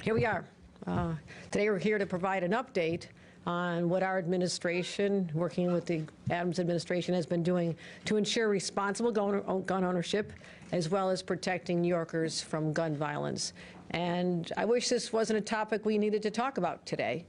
Here we are. Today we're here to provide an update on what our administration, working with the Adams administration, has been doing to ensure responsible gun ownership, as well as protecting New Yorkers from gun violence. And I wish this wasn't a topic we needed to talk about today.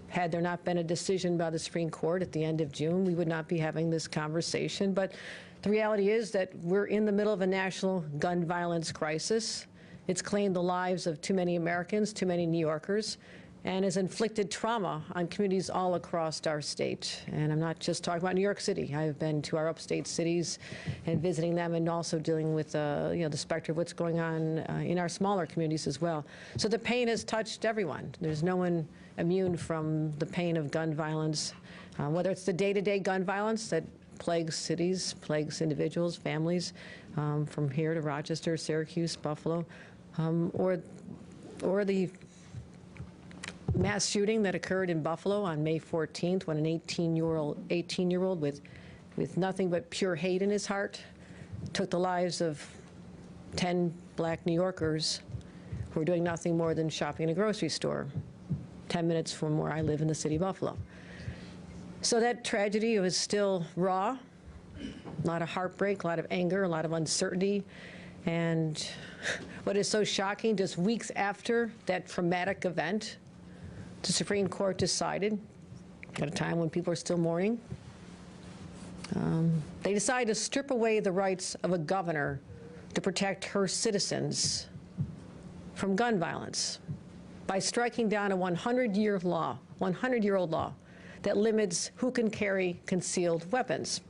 Had there not been a decision by the Supreme Court at the end of June, we would not be having this conversation. But the reality is that we're in the middle of a national gun violence crisis. It's claimed the lives of too many Americans, too many New Yorkers, and has inflicted trauma on communities all across our state. And I'm not just talking about New York City. I've been to our upstate cities and visiting them, and also dealing with the specter of what's going on in our smaller communities as well. So the pain has touched everyone. There's no one immune from the pain of gun violence, whether it's the day-to-day gun violence that plagues cities, plagues individuals, families, from here to Rochester, Syracuse, Buffalo, or the mass shooting that occurred in Buffalo on May 14th, when an 18-year-old with nothing but pure hate in his heart took the lives of 10 black New Yorkers who were doing nothing more than shopping in a grocery store 10 minutes from where I live in the city of Buffalo. So that tragedy was still raw, a lot of heartbreak, a lot of anger, a lot of uncertainty. And what is so shocking, just weeks after that traumatic event, the Supreme Court decided, at a time when people are still mourning, they decided to strip away the rights of a governor to protect her citizens from gun violence by striking down a 100-year-old law that limits who can carry concealed weapons.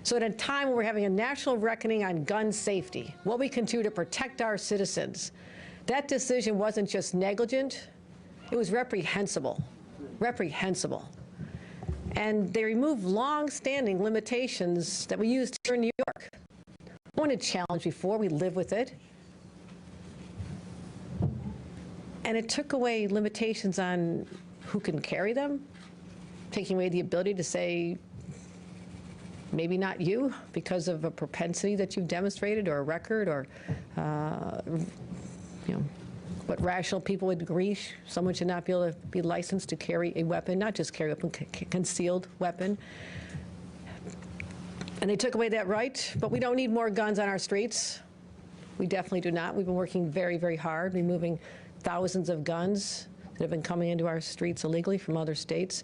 So at a time when we're having a national reckoning on gun safety, what we can do to protect our citizens, that decision wasn't just negligent, it was reprehensible. Reprehensible. And they removed long-standing limitations that we used here in New York. We wanted challenge before, we live with it. And it took away limitations on who can carry them, taking away the ability to say, maybe not you, because of a propensity that you've demonstrated, or a record, or what rational people would agree. Someone should not be able to be licensed to carry a weapon, not just carry a weapon, concealed weapon. And they took away that right, but we don't need more guns on our streets. We definitely do not. We've been working very, very hard, removing thousands of guns that have been coming into our streets illegally from other states.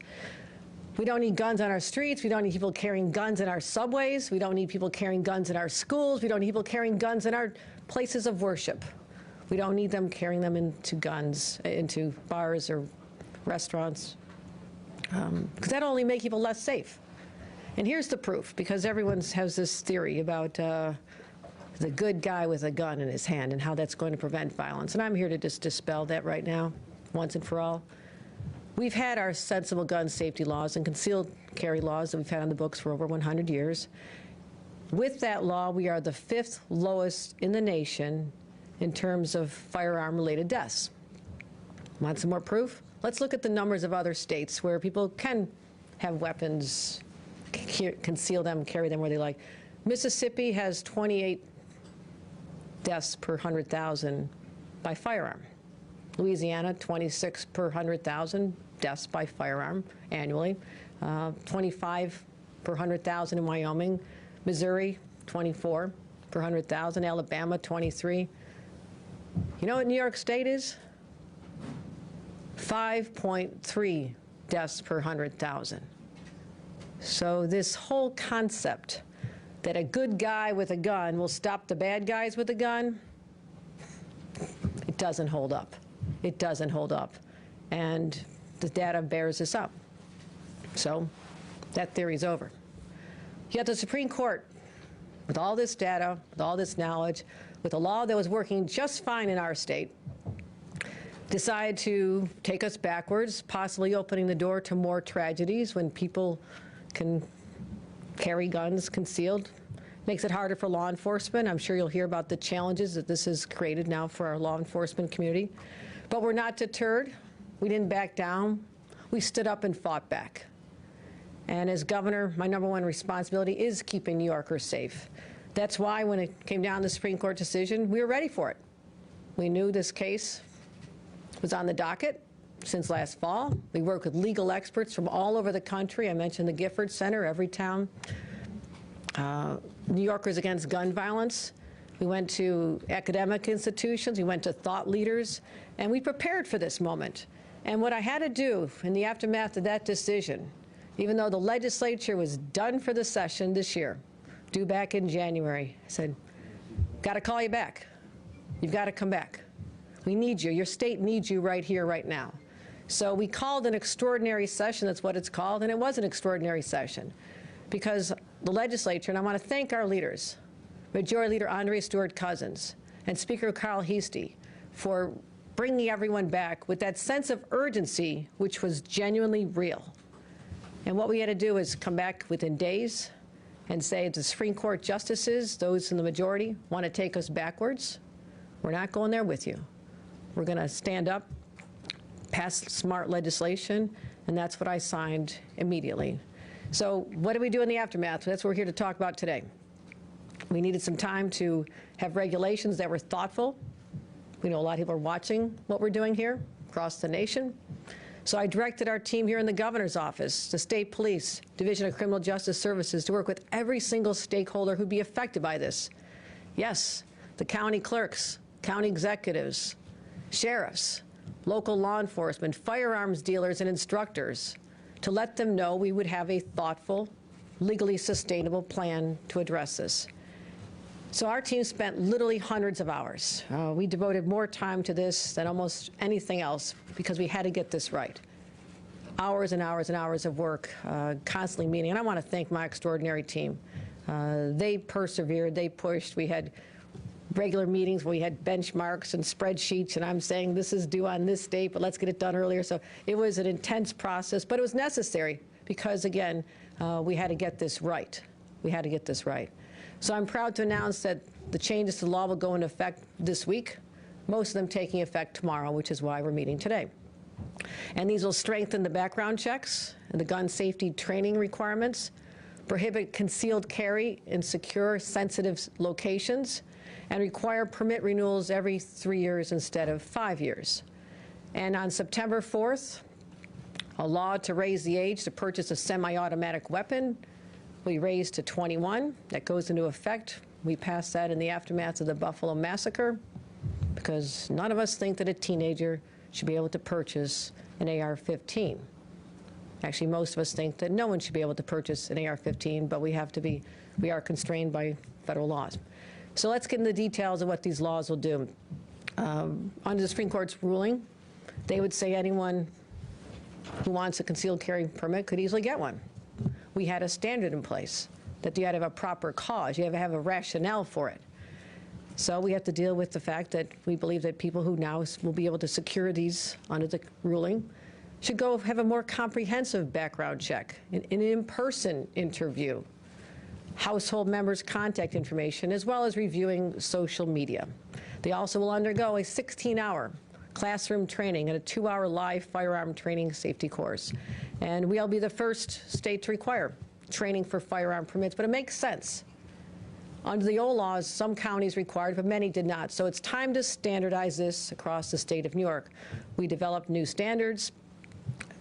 We don't need guns on our streets. We don't need people carrying guns in our subways. We don't need people carrying guns in our schools. We don't need people carrying guns in our places of worship. We don't need them carrying them into bars or restaurants, because that'll only make people less safe. And here's the proof, because everyone has this theory about the good guy with a gun in his hand and how that's going to prevent violence. And I'm here to just dispel that right now, once and for all. We've had our sensible gun safety laws and concealed carry laws that we've had on the books for over 100 years. With that law, we are the 5th lowest in the nation in terms of firearm-related deaths. Want some more proof? Let's look at the numbers of other states where people can have weapons, conceal them, carry them where they like. Mississippi has 28 deaths per 100,000 by firearm. Louisiana, 26 per 100,000 deaths by firearm annually. 25 per 100,000 in Wyoming. Missouri, 24 per 100,000. Alabama, 23. You know what New York State is? 5.3 deaths per 100,000. So this whole concept that a good guy with a gun will stop the bad guys with a gun, it doesn't hold up. It doesn't hold up. And the data bears this up. So that theory's over. Yet the Supreme Court, with all this data, with all this knowledge, with a law that was working just fine in our state, decided to take us backwards, possibly opening the door to more tragedies when people can carry guns concealed. Makes it harder for law enforcement. I'm sure you'll hear about the challenges that this has created now for our law enforcement community. But we're not deterred. We didn't back down. We stood up and fought back. And as governor, my #1 responsibility is keeping New Yorkers safe. That's why when it came down to the Supreme Court decision, we were ready for it. We knew this case was on the docket since last fall. We work with legal experts from all over the country. I mentioned the Gifford Center, Everytown, New Yorkers Against Gun Violence. We went to academic institutions, we went to thought leaders, and we prepared for this moment. And what I had to do in the aftermath of that decision, even though the legislature was done for the session this year, due back in January, I said, got to call you back. You've got to come back. We need you. Your state needs you right here, right now. So we called an extraordinary session, that's what it's called, and it was an extraordinary session because the legislature, and I want to thank our leaders, Majority Leader Andre Stewart Cousins and Speaker Carl Heastie, for bringing everyone back with that sense of urgency, which was genuinely real. And what we had to do is come back within days and say the Supreme Court justices, those in the majority, want to take us backwards. We're not going there with you. We're going to stand up, pass smart legislation, and that's what I signed immediately. So what do we do in the aftermath? That's what we're here to talk about today. We needed some time to have regulations that were thoughtful. We know a lot of people are watching what we're doing here across the nation. So I directed our team here in the governor's office, the state police, Division of Criminal Justice Services, to work with every single stakeholder who'd be affected by this. Yes, the county clerks, county executives, sheriffs, local law enforcement, firearms dealers, and instructors, to let them know we would have a thoughtful, legally sustainable plan to address this. So our team spent literally hundreds of hours. We devoted more time to this than almost anything else because we had to get this right. Hours and hours and hours of work, constantly meeting. And I want to thank my extraordinary team. They persevered, they pushed. We had regular meetings where we had benchmarks and spreadsheets, and I'm saying this is due on this date, but let's get it done earlier. So it was an intense process, but it was necessary because, again, we had to get this right. We had to get this right. So I'm proud to announce that the changes to the law will go into effect this week, most of them taking effect tomorrow, which is why we're meeting today. And these will strengthen the background checks and the gun safety training requirements, prohibit concealed carry in secure, sensitive locations, and require permit renewals every 3 years instead of 5 years. And on September 4th, a law to raise the age to purchase a semi-automatic weapon we raised to 21. That goes into effect. We passed that in the aftermath of the Buffalo massacre because none of us think that a teenager should be able to purchase an AR-15. Actually, most of us think that no one should be able to purchase an AR-15, but we are constrained by federal laws. So let's get into the details of what these laws will do. Under the Supreme Court's ruling, they would say anyone who wants a concealed carry permit could easily get one. We had a standard in place that you had to have a proper cause. You have to have a rationale for it. So we have to deal with the fact that we believe that people who now will be able to secure these under the ruling should go have a more comprehensive background check, an in-person interview, household members' contact information, as well as reviewing social media. They also will undergo a 16-hour classroom training and a 2-hour live firearm training safety course. And we'll be the first state to require training for firearm permits, but it makes sense. Under the old laws, some counties required, but many did not. So it's time to standardize this across the state of New York. We developed new standards.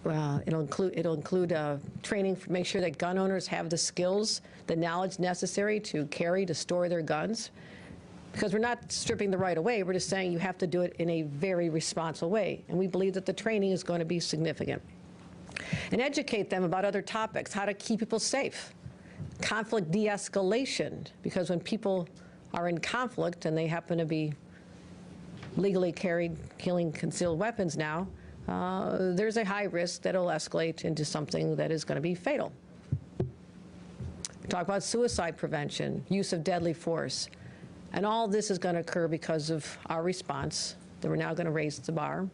It'll include training to make sure that gun owners have the skills, the knowledge necessary to carry, to store their guns. Because we're not stripping the right away, we're just saying you have to do it in a very responsible way. And we believe that the training is going to be significant. And educate them about other topics, how to keep people safe, conflict de-escalation, because when people are in conflict and they happen to be legally carrying concealed weapons now, there's a high risk that it'll escalate into something that is going to be fatal. Talk about suicide prevention, use of deadly force. And all this is going to occur because of our response, that we're now going to raise the bar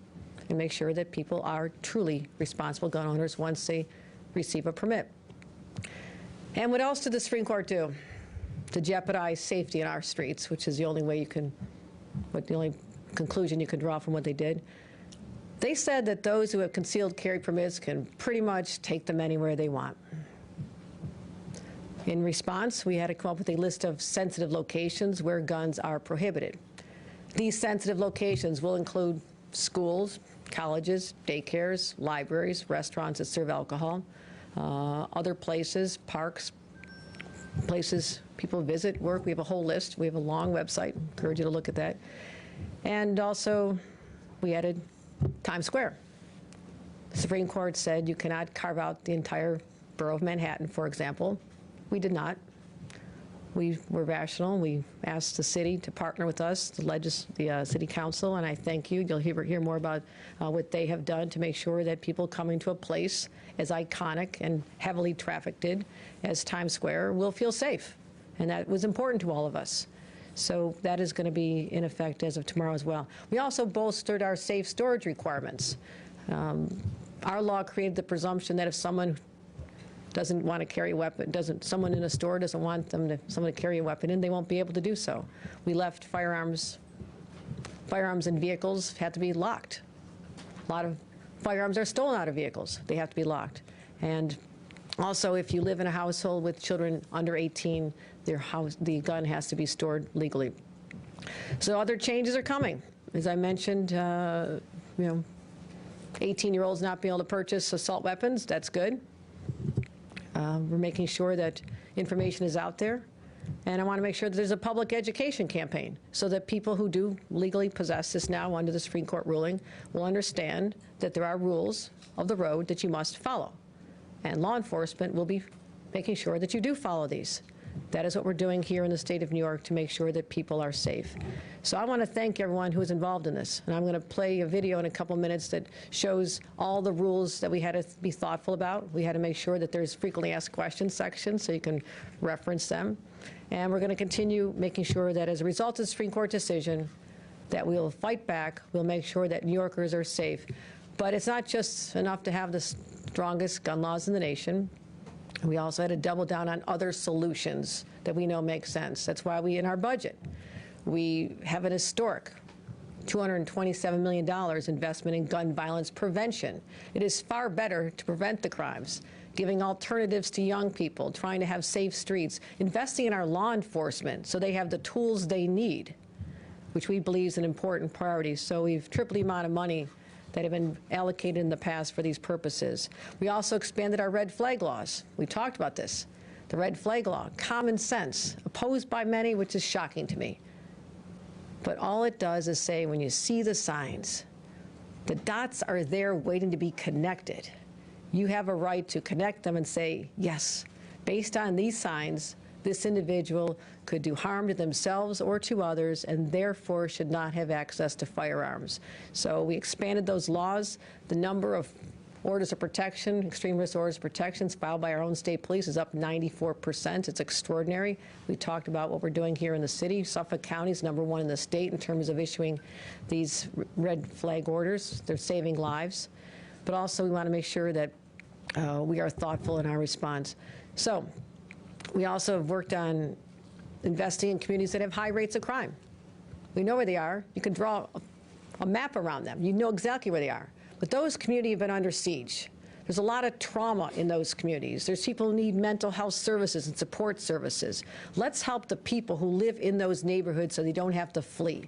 and make sure that people are truly responsible gun owners once they receive a permit. And what else did the Supreme Court do to jeopardize safety in our streets, which is the only way you can, the only conclusion you can draw from what they did? They said that those who have concealed carry permits can pretty much take them anywhere they want. In response, we had to come up with a list of sensitive locations where guns are prohibited. These sensitive locations will include schools, colleges, daycares, libraries, restaurants that serve alcohol, other places, parks, places people visit, work. We have a whole list. We have a long website. Encourage you to look at that. And also, we added Times Square. The Supreme Court said you cannot carve out the entire borough of Manhattan, for example. We did not. We were rational. We asked the city to partner with us, the city council, and I thank you. You'll hear more about what they have done to make sure that people coming to a place as iconic and heavily trafficked as Times Square will feel safe. And that was important to all of us. So that is going to be in effect as of tomorrow as well. We also bolstered our safe storage requirements. Our law created the presumption that if someone doesn't want to carry a weapon, someone in a store doesn't want someone to carry a weapon in, they won't be able to do so. We left firearms in vehicles have to be locked. A lot of firearms are stolen out of vehicles. They have to be locked. And also, if you live in a household with children under 18, the gun has to be stored legally. So other changes are coming. As I mentioned, 18-year-olds not being able to purchase assault weapons, that's good. We're making sure that information is out there. And I want to make sure that there's a public education campaign so that people who do legally possess this now under the Supreme Court ruling will understand that there are rules of the road that you must follow. And law enforcement will be making sure that you do follow these. That is what we're doing here in the state of New York to make sure that people are safe. So I want to thank everyone who is involved in this. And I'm going to play a video in a couple minutes that shows all the rules that we had to be thoughtful about. We had to make sure that there's frequently asked questions section so you can reference them. And we're going to continue making sure that as a result of the Supreme Court decision, that we'll fight back. We'll make sure that New Yorkers are safe. But it's not just enough to have the strongest gun laws in the nation. We also had to double down on other solutions that we know make sense. That's why in our budget, we have an historic $227 million investment in gun violence prevention. It is far better to prevent the crimes, giving alternatives to young people, trying to have safe streets, investing in our law enforcement so they have the tools they need, which we believe is an important priority. So we've tripled the amount of money that have been allocated in the past for these purposes. We also expanded our red flag laws. We talked about this. The red flag law, common sense, opposed by many, which is shocking to me. But all it does is say when you see the signs, the dots are there waiting to be connected. You have a right to connect them and say, yes, based on these signs, this individual could do harm to themselves or to others and therefore should not have access to firearms. So we expanded those laws. The number of orders of protection, extreme risk orders of protections filed by our own state police is up 94%. It's extraordinary. We talked about what we're doing here in the city. Suffolk County is #1 in the state in terms of issuing these red flag orders. They're saving lives. But also we want to make sure that we are thoughtful in our response. So we also have worked on investing in communities that have high rates of crime. We know where they are. You can draw a map around them. You know exactly where they are. But those communities have been under siege. There's a lot of trauma in those communities. There's people who need mental health services and support services. Let's help the people who live in those neighborhoods so they don't have to flee.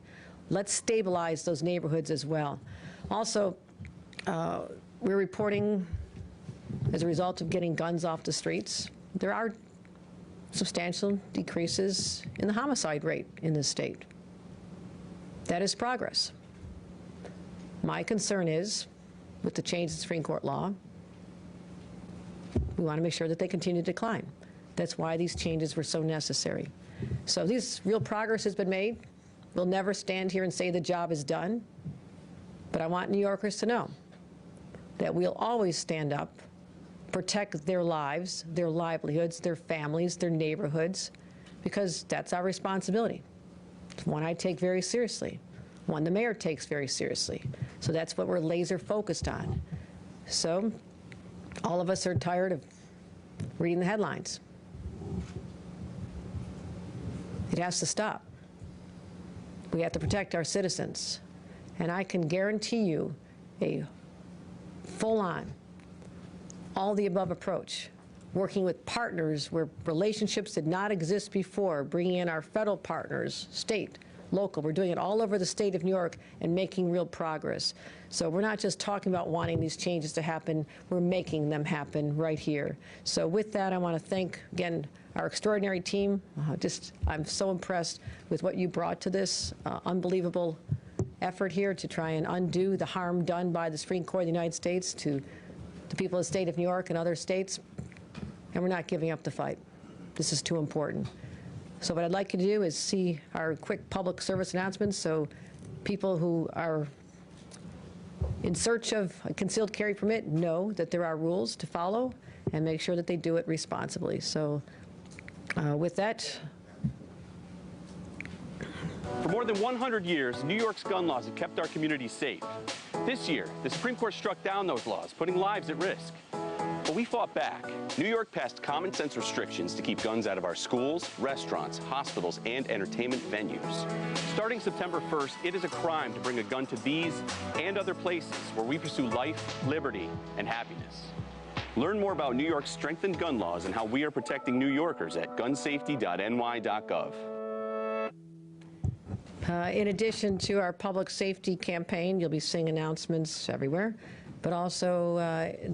Let's stabilize those neighborhoods as well. Also, we're reporting, as a result of getting guns off the streets, there are substantial decreases in the homicide rate in this state. That is progress. My concern is, with the change in Supreme Court law, we want to make sure that they continue to decline. That's why these changes were so necessary. So this real progress has been made. We'll never stand here and say the job is done, but I want New Yorkers to know that we'll always stand up, protect their lives, their livelihoods, their families, their neighborhoods, because that's our responsibility. It's one I take very seriously, one the mayor takes very seriously. So that's what we're laser focused on. So all of us are tired of reading the headlines. It has to stop. We have to protect our citizens. And I can guarantee you a full-on, all-the-above approach, working with partners where relationships did not exist before, bringing in our federal partners, state, local. We're doing it all over the state of New York and making real progress. So we're not just talking about wanting these changes to happen, we're making them happen right here. So with that, I want to thank, again, our extraordinary team. I'm so impressed with what you brought to this unbelievable effort here to try and undo the harm done by the Supreme Court of the United States to the people of the state of New York and other states. And we're not giving up the fight. This is too important. So what I'd like you to do is see our quick public service announcements so people who are in search of a concealed carry permit know that there are rules to follow and make sure that they do it responsibly. So with that. For more than 100 years, New York's gun laws have kept our communities safe. This year, the Supreme Court struck down those laws, putting lives at risk. But we fought back. New York passed common sense restrictions to keep guns out of our schools, restaurants, hospitals, and entertainment venues. Starting September 1st, it is a crime to bring a gun to these and other places where we pursue life, liberty, and happiness. Learn more about New York's strengthened gun laws and how we are protecting New Yorkers at gunsafety.ny.gov. In addition to our public safety campaign, you'll be seeing announcements everywhere, but also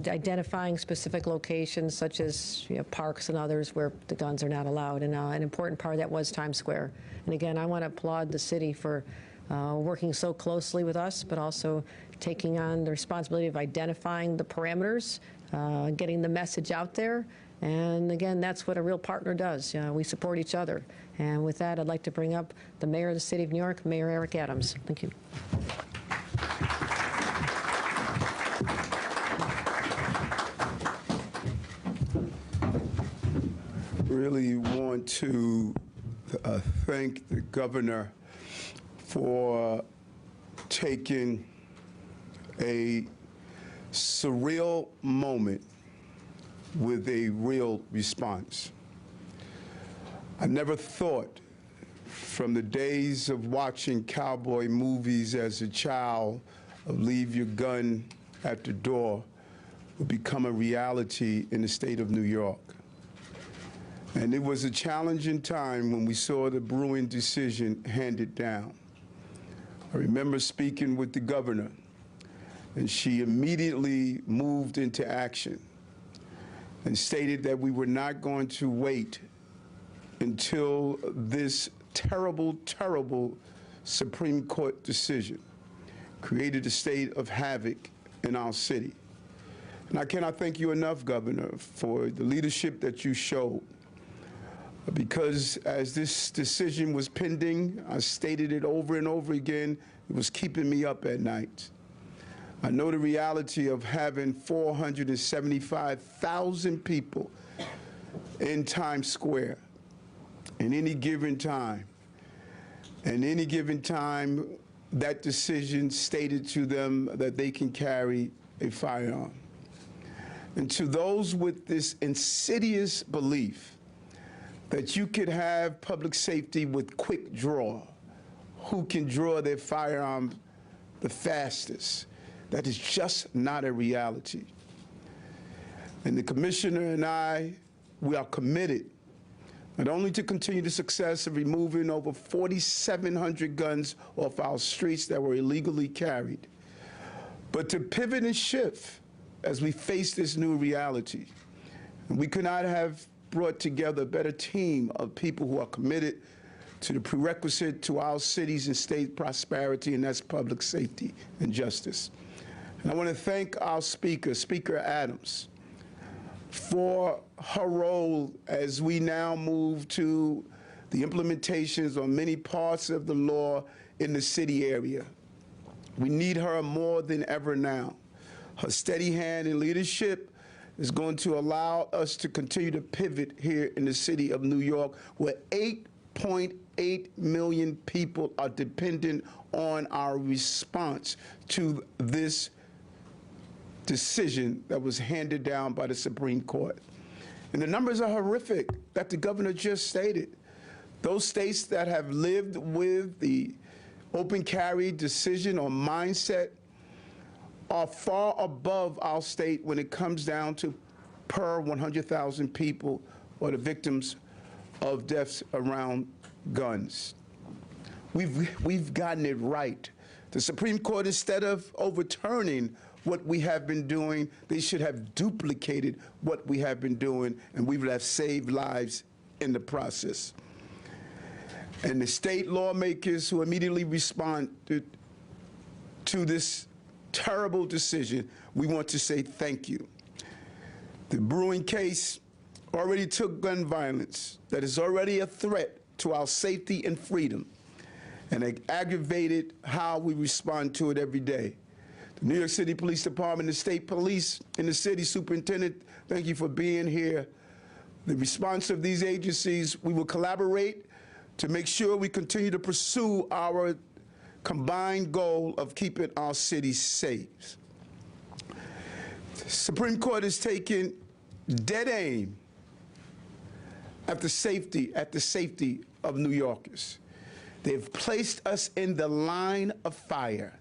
identifying specific locations such as parks and others where the guns are not allowed. And an important part of that was Times Square. And again, I want to applaud the city for working so closely with us, but also taking on the responsibility of identifying the parameters, getting the message out there. And again, that's what a real partner does. We support each other. And with that, I'd like to bring up the Mayor of the City of New York, Mayor Eric Adams. Thank you. Really want to thank the governor for taking a surreal moment with a real response. I never thought from the days of watching cowboy movies as a child of leave your gun at the door would become a reality in the state of New York. And it was a challenging time when we saw the Bruen decision handed down. I remember speaking with the governor, and she immediately moved into action and stated that we were not going to wait until this terrible, terrible Supreme Court decision created a state of havoc in our city. And I cannot thank you enough, Governor, for the leadership that you showed. Because as this decision was pending, I stated it over and over again, it was keeping me up at night. I know the reality of having 475,000 people in Times Square in any given time. And any given time, that decision stated to them that they can carry a firearm. And to those with this insidious belief that you could have public safety with quick draw, who can draw their firearm the fastest, that is just not a reality. And the commissioner and I, we are committed not only to continue the success of removing over 4,700 guns off our streets that were illegally carried, but to pivot and shift as we face this new reality. And we could not have brought together a better team of people who are committed to the prerequisite to our cities and state prosperity, and that's public safety and justice. And I want to thank our speaker, Speaker Adams, for her role as we now move to the implementations on many parts of the law in the city area. We need her more than ever now. Her steady hand and leadership is going to allow us to continue to pivot here in the city of New York, where 8.8 million people are dependent on our response to this decision that was handed down by the Supreme Court. And the numbers are horrific that the governor just stated. Those states that have lived with the open carry decision or mindset are far above our state when it comes down to per 100,000 people or the victims of deaths around guns. we've gotten it right. The Supreme Court, instead of overturning what we have been doing, they should have duplicated what we have been doing, and we would have saved lives in the process. And the state lawmakers who immediately responded to this terrible decision, we want to say thank you. The brewing case already took gun violence that is already a threat to our safety and freedom, and it aggravated how we respond to it every day. The New York City Police Department, the state police, and the city superintendent, thank you for being here. The response of these agencies, we will collaborate to make sure we continue to pursue our combined goal of keeping our city safe. The Supreme Court has taken dead aim at the safety of New Yorkers. They've placed us in the line of fire,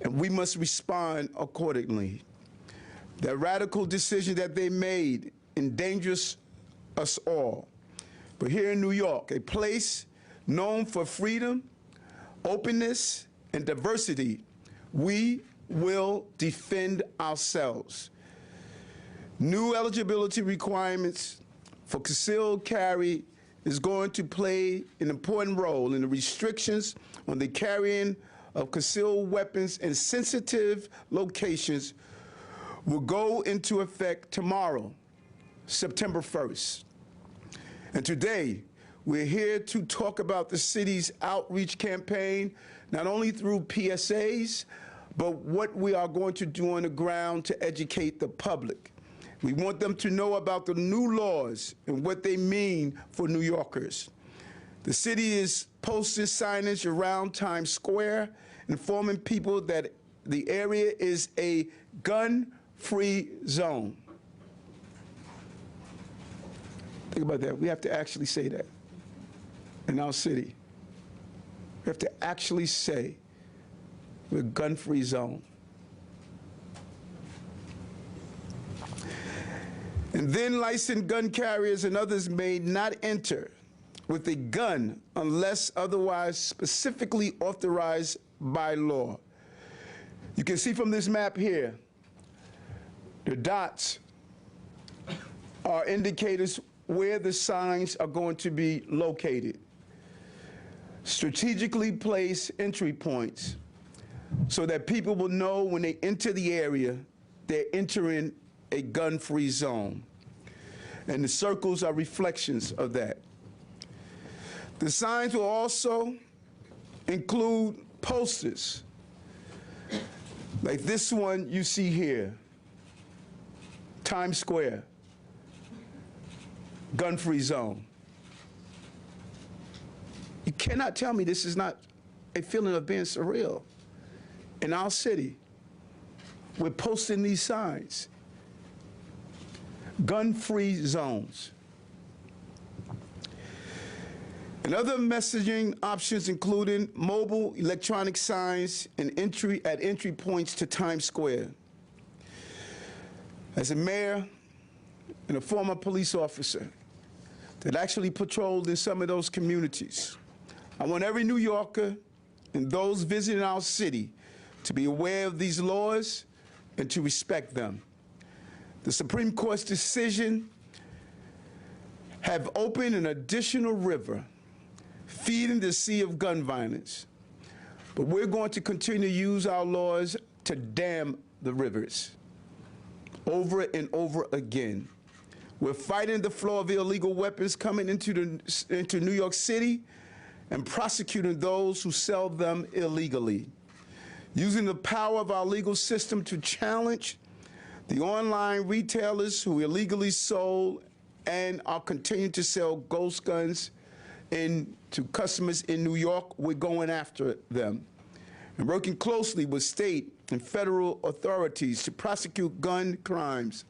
and we must respond accordingly. The radical decision that they made endangers us all. But here in New York, a place known for freedom, openness, and diversity, we will defend ourselves. New eligibility requirements for concealed carry is going to play an important role in the restrictions on the carrying of concealed weapons in sensitive locations will go into effect tomorrow, September 1st. And today, we're here to talk about the city's outreach campaign, not only through PSAs, but what we are going to do on the ground to educate the public. We want them to know about the new laws and what they mean for New Yorkers. The city is posting signage around Times Square, informing people that the area is a gun-free zone. Think about that. We have to actually say that in our city. We have to actually say we're a gun-free zone. And then licensed gun carriers and others may not enter with a gun unless otherwise specifically authorized by law. You can see from this map here, the dots are indicators where the signs are going to be located. Strategically place entry points so that people will know when they enter the area, they're entering a gun-free zone. And the circles are reflections of that. The signs will also include posters, like this one you see here, Times Square, gun-free zone. You cannot tell me this is not a feeling of being surreal. In our city, we're posting these signs. Gun-free zones. And other messaging options including mobile electronic signs and entry points to Times Square. As a mayor and a former police officer that actually patrolled in some of those communities, I want every New Yorker and those visiting our city to be aware of these laws and to respect them. The Supreme Court's decision have opened an additional river feeding the sea of gun violence. But we're going to continue to use our laws to dam the rivers over and over again. We're fighting the flow of illegal weapons coming into New York City and prosecuting those who sell them illegally. Using the power of our legal system to challenge the online retailers who illegally sold and are continuing to sell ghost guns to customers in New York, we're going after them. And working closely with state and federal authorities to prosecute gun crimes,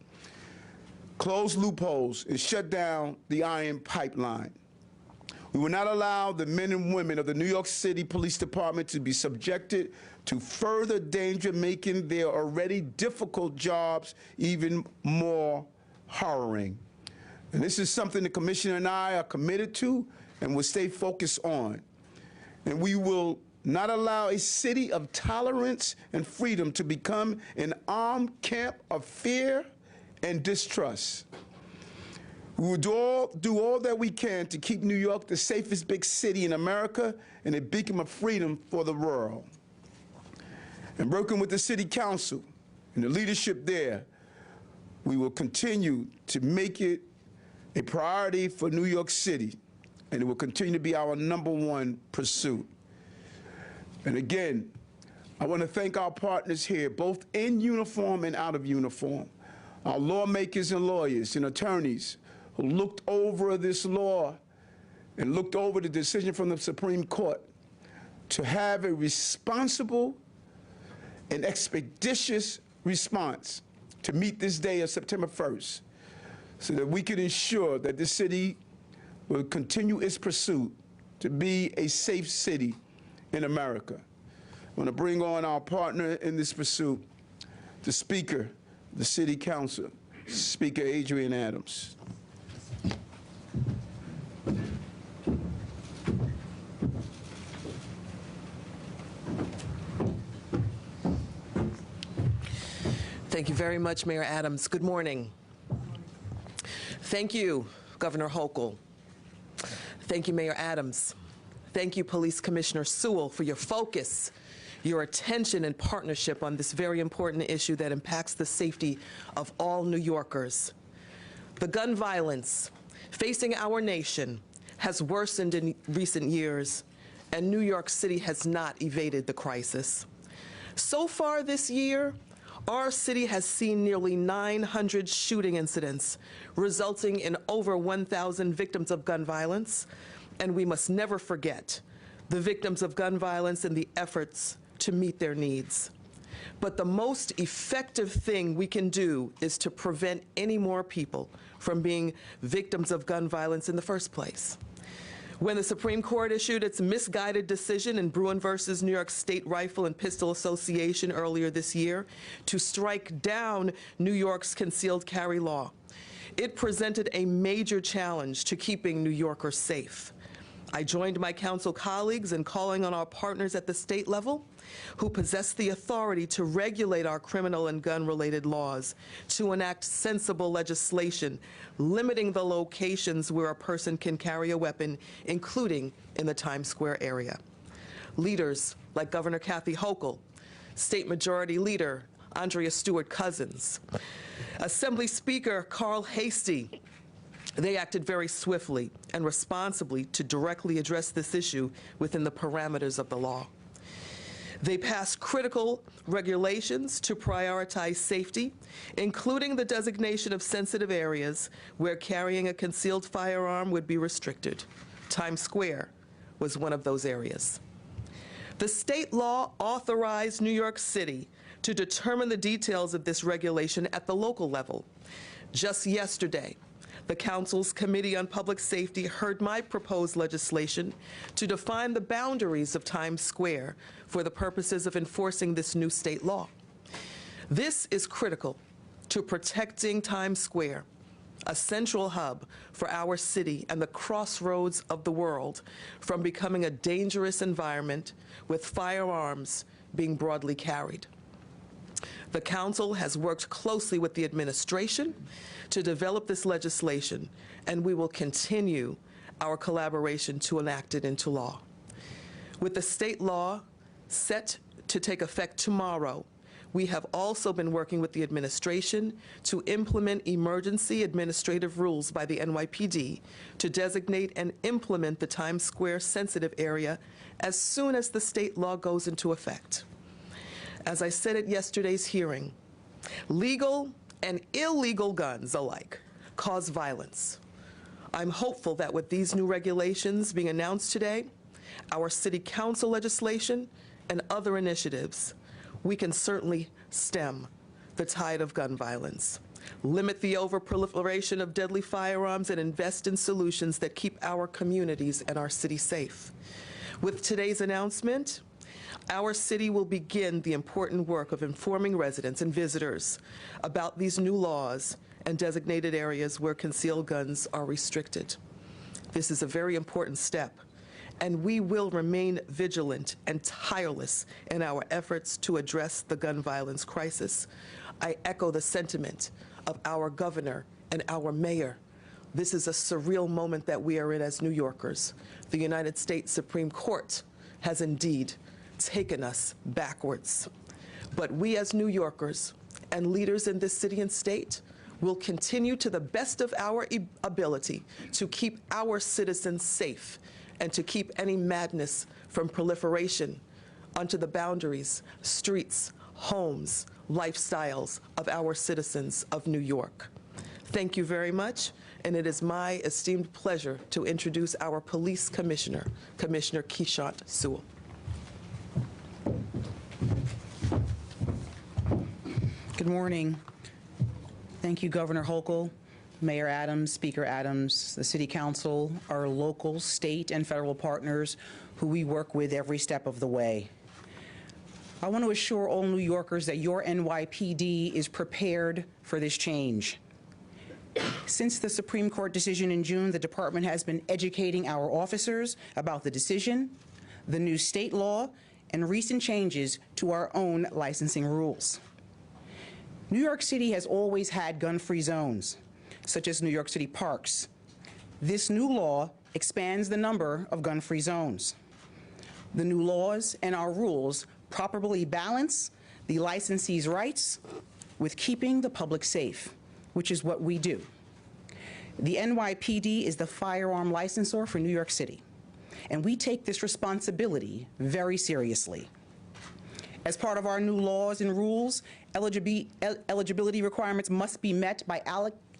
close loopholes, and shut down the iron pipeline. We will not allow the men and women of the New York City Police Department to be subjected to further danger, making their already difficult jobs even more harrowing. And this is something the Commissioner and I are committed to and will stay focused on. and we will not allow a city of tolerance and freedom to become an armed camp of fear and distrust. We will do all that we can to keep New York the safest big city in America and a beacon of freedom for the world. And working with the City Council and the leadership there, we will continue to make it a priority for New York City, and it will continue to be our #1 pursuit. And again, I want to thank our partners here, both in uniform and out of uniform, our lawmakers and lawyers and attorneys who looked over this law and looked over the decision from the Supreme Court to have a responsible and expeditious response to meet this day of September 1st so that we can ensure that this city will continue its pursuit to be a safe city in America. I want to bring on our partner in this pursuit, the Speaker of the City Council, Speaker Adrian Adams. Thank you very much, Mayor Adams. Good morning. Thank you, Governor Hochul. Thank you, Mayor Adams. Thank you, Police Commissioner Sewell, for your focus, your attention and partnership on this very important issue that impacts the safety of all New Yorkers. The gun violence facing our nation has worsened in recent years, and New York City has not evaded the crisis. So far this year, our city has seen nearly 900 shooting incidents, resulting in over 1,000 victims of gun violence, and we must never forget the victims of gun violence and the efforts to meet their needs. But the most effective thing we can do is to prevent any more people from being victims of gun violence in the first place. When the Supreme Court issued its misguided decision in Bruin versus New York State Rifle and Pistol Association earlier this year to strike down New York's concealed carry law, it presented a major challenge to keeping New Yorkers safe. I joined my council colleagues in calling on our partners at the state level who possess the authority to regulate our criminal and gun-related laws, to enact sensible legislation limiting the locations where a person can carry a weapon, including in the Times Square area. Leaders like Governor Kathy Hochul, State Majority Leader Andrea Stewart-Cousins, Assembly Speaker Carl Hastie, they acted very swiftly and responsibly to directly address this issue within the parameters of the law. They passed critical regulations to prioritize safety, including the designation of sensitive areas where carrying a concealed firearm would be restricted. Times Square was one of those areas. The state law authorized New York City to determine the details of this regulation at the local level. Just yesterday, the Council's Committee on Public Safety heard my proposed legislation to define the boundaries of Times Square for the purposes of enforcing this new state law. This is critical to protecting Times Square, a central hub for our city and the crossroads of the world, from becoming a dangerous environment with firearms being broadly carried. The Council has worked closely with the administration to develop this legislation, and we will continue our collaboration to enact it into law. With the state law set to take effect tomorrow, we have also been working with the administration to implement emergency administrative rules by the NYPD to designate and implement the Times Square sensitive area as soon as the state law goes into effect. As I said at yesterday's hearing, legal and illegal guns alike cause violence. I'm hopeful that with these new regulations being announced today, our city council legislation, and other initiatives, we can certainly stem the tide of gun violence, limit the overproliferation of deadly firearms, and invest in solutions that keep our communities and our city safe. With today's announcement, our city will begin the important work of informing residents and visitors about these new laws and designated areas where concealed guns are restricted. This is a very important step, and we will remain vigilant and tireless in our efforts to address the gun violence crisis. I echo the sentiment of our governor and our mayor. This is a surreal moment that we are in as New Yorkers. The United States Supreme Court has indeed taken us backwards. But we as New Yorkers and leaders in this city and state will continue to the best of our ability to keep our citizens safe and to keep any madness from proliferation onto the boundaries, streets, homes, lifestyles of our citizens of New York. Thank you very much, and it is my esteemed pleasure to introduce our police commissioner, Commissioner Keishant Sewell. Good morning. Thank you, Governor Hochul, Mayor Adams, Speaker Adams, the City Council, our local, state, and federal partners who we work with every step of the way. I want to assure all New Yorkers that your NYPD is prepared for this change. Since the Supreme Court decision in June, the department has been educating our officers about the decision, the new state law, and recent changes to our own licensing rules. New York City has always had gun-free zones, such as New York City parks. This new law expands the number of gun-free zones. The new laws and our rules properly balance the licensee's rights with keeping the public safe, which is what we do. The NYPD is the firearm licensor for New York City, and we take this responsibility very seriously. As part of our new laws and rules, eligibility requirements must be met by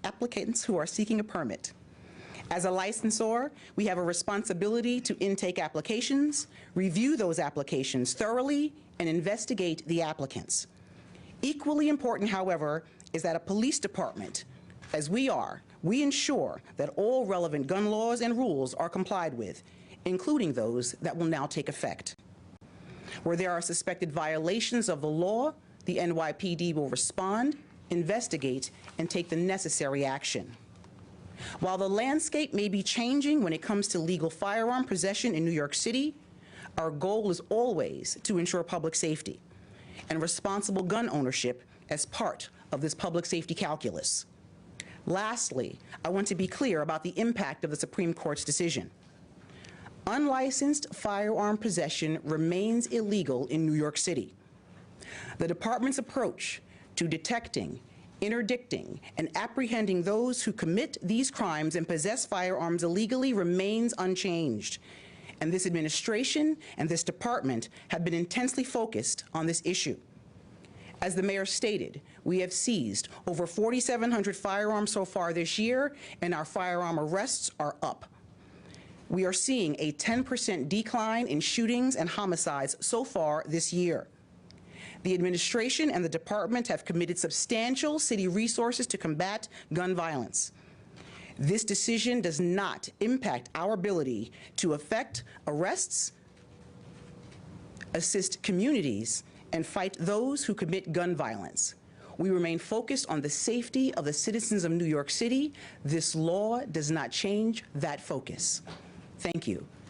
applicants who are seeking a permit. As a licensor, we have a responsibility to intake applications, review those applications thoroughly, and investigate the applicants. Equally important, however, is that a police department, as we are, we ensure that all relevant gun laws and rules are complied with, including those that will now take effect. Where there are suspected violations of the law, the NYPD will respond, investigate, and take the necessary action. While the landscape may be changing when it comes to legal firearm possession in New York City, our goal is always to ensure public safety and responsible gun ownership as part of this public safety calculus. Lastly, I want to be clear about the impact of the Supreme Court's decision. Unlicensed firearm possession remains illegal in New York City. The department's approach to detecting, interdicting, and apprehending those who commit these crimes and possess firearms illegally remains unchanged. And this administration and this department have been intensely focused on this issue. As the mayor stated, we have seized over 4,700 firearms so far this year, and our firearm arrests are up. We are seeing a 10% decline in shootings and homicides so far this year. The administration and the department have committed substantial city resources to combat gun violence. This decision does not impact our ability to effect arrests, assist communities, and fight those who commit gun violence. We remain focused on the safety of the citizens of New York City. This law does not change that focus. Thank you.